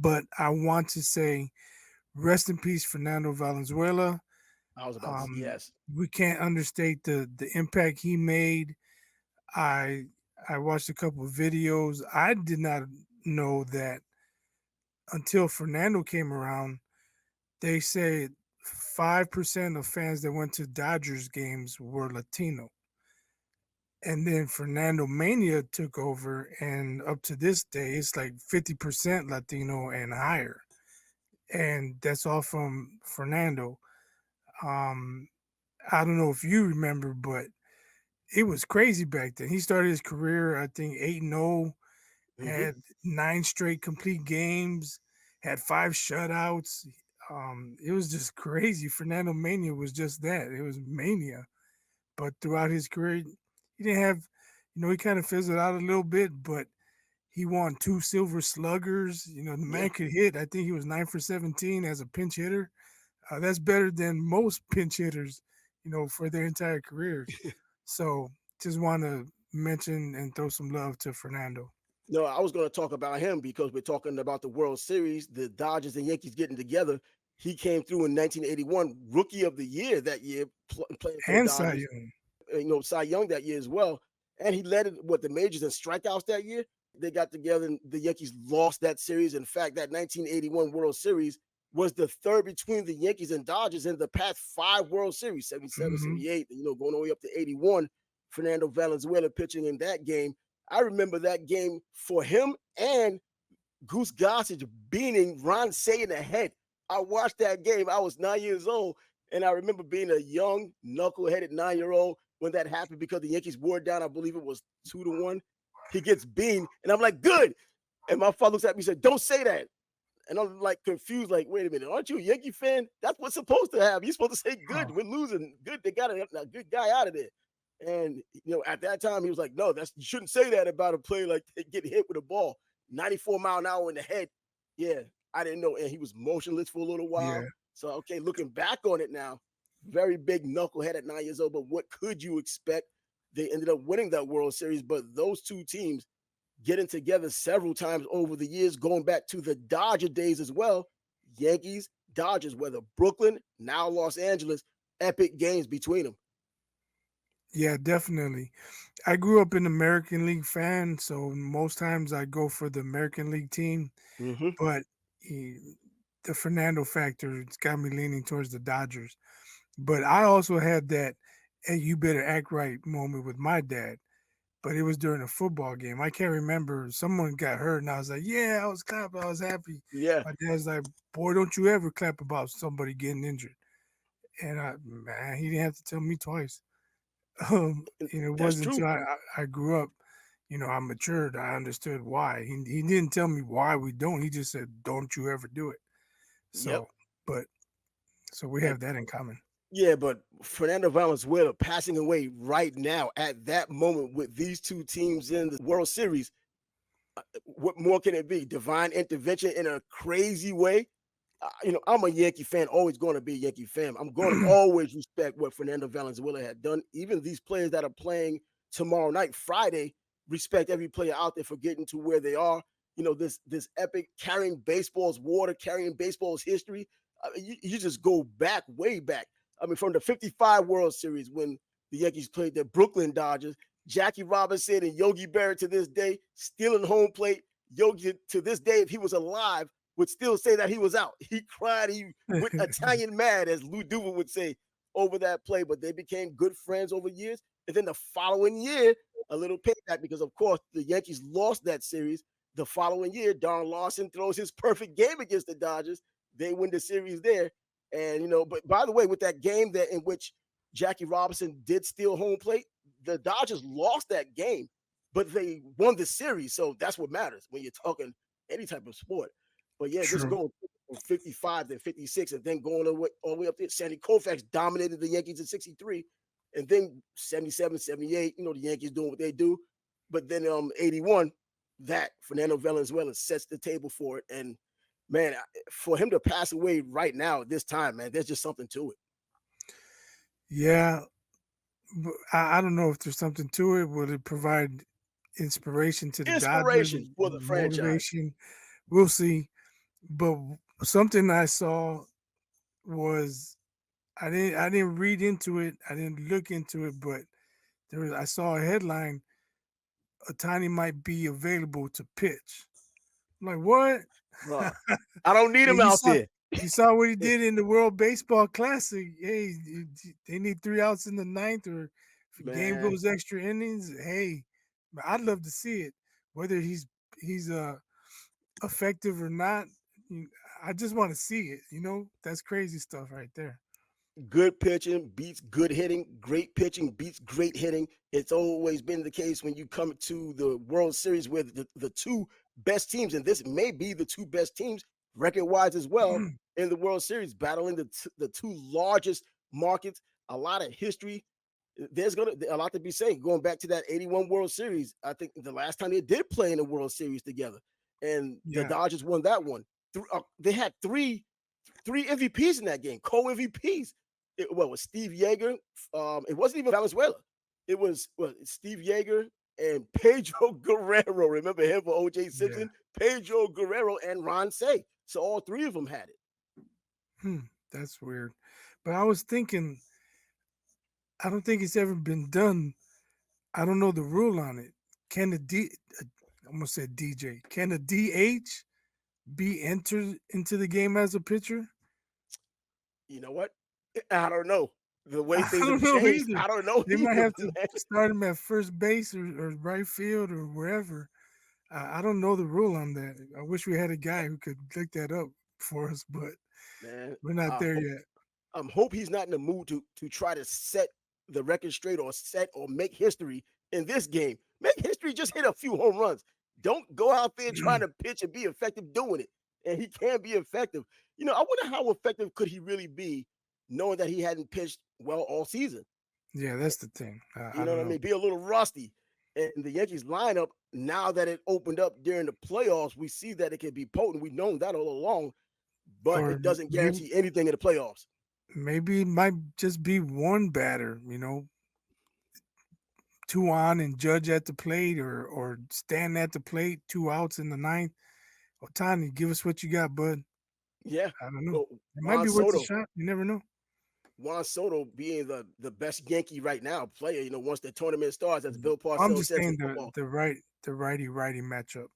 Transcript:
But I want to say rest in peace, Fernando Valenzuela. I was about to say Um, yes. we can't understate the impact he made. I I watched a couple of videos. I did not know that until Fernando came around. They said 5% of fans that went to Dodgers games were Latino. And then Fernando Mania took over, and up to this day, it's like 50% Latino and higher. And that's all from Fernando. Um, I don't know if you remember, but it was crazy back then. He started his career, I think, 8-0, Hmm. had 9 straight complete games, had 5 shutouts. It was just crazy. Fernando Mania was just that. It was mania. But throughout his career, he didn't have, he kind of fizzled out a little bit, but he won 2 silver sluggers. The Yeah. man could hit. I think he was 9 for 17 as a pinch hitter. That's better than most pinch hitters, for their entire careers. So just want to mention and throw some love to Fernando. No, I was going to talk about him because we're talking about the World Series, the Dodgers and Yankees getting together. He came through in 1981, Rookie of the Year that year, playing for the And Cy Dodgers. Young. Cy Young that year as well, and he led the majors in strikeouts that year. They got together, and the Yankees lost that series. In fact, that 1981 World Series was the third between the Yankees and Dodgers in the past 5 World Series: 77, Hmm. 78, going all the way up to 81. Fernando Valenzuela pitching in that game. I remember that game for him and Goose Gossage beating Ron Say in the head. I watched that game. I was 9 years old, and I remember being a young, knuckle-headed 9-year-old when that happened because the Yankees wore down. I believe it was 2-1. He gets beaten, and I'm like, good. And my father looks at me and said, don't say that. And I'm like confused, like, wait a minute, aren't you a Yankee fan? That's what's supposed to happen. You're supposed to say, good, Oh, we're losing. Good, they got a good guy out of there. And at that time, he was like, no, you shouldn't say that about a player like getting hit with a ball, 94 mile an hour in the head. Yeah, I didn't know. And he was motionless for a little yeah. while. So okay, looking back on it now, very big knucklehead at 9 years old. But what could you expect? They ended up winning that World Series, but those two teams getting together several times over the years, going back to the Dodger days as well. Yankees, Dodgers, whether Brooklyn, now Los Angeles, epic games between them. Yeah, definitely. I grew up an American League fan, so most times I go for the American League team. Hmm. But the Fernando factor, it's got me leaning towards the Dodgers. But I also had that, hey, you better act right moment with my dad. But it was during a football game. I can't remember. Someone got hurt, and I was like, yeah, I was clapping. I was happy. Yeah, My dad's like, boy, don't you ever clap about somebody getting injured. And man, he didn't have to tell me twice. It that's wasn't true. until I grew up, I matured, I understood why. He didn't tell me why we don't. He just said, don't you ever do it. Yep. So, but so we And have that in common. yeah, but Fernando Valenzuela passing away right now at that moment with these two teams in the World Series. What more can it be? Divine intervention in a crazy way. I'm a Yankee fan, always going to be a Yankee fan. I'm going to always respect what Fernando Valenzuela had done. Even these players that are playing tomorrow night, Friday, respect every player out there for getting to where they are. This epic carrying baseball's water, carrying baseball's history. You just go back, way back. I mean, from the '55 World Series when the Yankees played the Brooklyn Dodgers, Jackie Robinson and Yogi Berra to this day stealing home plate. Yogi to this day, if he was alive, would still say that he was out. He cried. He went Italian mad, as Lou Duva would say, over that play. But they became good friends over years. And then the following year, a little payback because, of course, the Yankees lost that series. The following year, Don Larson throws his perfect game against the Dodgers. They win the series there. And, but by the way, with that game that in which Jackie Robinson did steal home plate, the Dodgers lost that game, but they won the series. So that's what matters when you're talking any type of sport. But yeah, just True. going from 55 to 56 and then going all the way up there. Sandy Koufax dominated the Yankees in 63. And then 77, 78, the Yankees doing what they do. But then 81, that Fernando Valenzuela sets the table for it. And man, for him to pass away right now at this time, man, there's just something to it. Yeah, but I don't know if there's something to it. Will it provide inspiration to the Dodgers, Inspiration for the franchise. motivation? We'll see. But something I saw was I didn't read into it. I didn't look into it, but I saw a headline. Otani might be available to pitch. I'm like, what? Bruh, I don't need Hey, him out there. you saw what he did in the World Baseball Classic. Hey, they need 3 outs in the ninth, or if the game Man, goes extra innings. Hey, I'd love to see it. Whether he's effective or not, I just want to see it. That's crazy stuff right there. good pitching beats good hitting. Great pitching beats great hitting. It's always been the case when you come to the World Series with the two best teams, and this may be the two best teams record wise as well in the World Series, battling the two largest markets. A lot of history. There's gonna a lot to be said. Going back to that '81 World Series, I think the last time they did play in a World Series together, and the Yeah, Dodgers won that one. They had three MVPs in that game, co-MVPs. It was Steve Yeager. It wasn't even Valenzuela. It was Steve Yeager and Pedro Guerrero. Remember him for OJ yeah. Simpson? Pedro Guerrero and Ron Say. So all three of them had it. Hmm, that's weird. But I was thinking, I don't think it's ever been done. I don't know the rule on it. Can the I'm gonna say DJ. Can a DH be entered into the game as a pitcher? You know what? I don't know. The way I things have don't know changed, either. I don't know They might either, have to man. start him at first base or right field or wherever. I don't know the rule on that. I wish we had a guy who could look that up for us, but Man, we're not I there hope yet. hope he's not in the mood to try to set the record straight or set or make history in this game. Make history, just hit a few home runs. Don't go out there trying to pitch and be effective doing it. And he can be effective. I wonder how effective could he really be knowing that he hadn't pitched well all season. Yeah, that's the thing. I You know don't what I know. mean? Be a little rusty. And the Yankees lineup, now that it opened up during the playoffs, we see that it can be potent. We've known that all along, but Or it doesn't maybe guarantee anything in the playoffs. maybe it might just be one batter, two on and Judge at the plate or stand at the plate, 2 outs in the ninth. Otani, give us what you got, bud. Yeah. I don't know. Well, It might Juan be worth a Soto, shot. You never know. Juan Soto being the best Yankee right now player, once the tournament starts, as Bill I'm Parcells just says in saying the football. the right the righty matchup.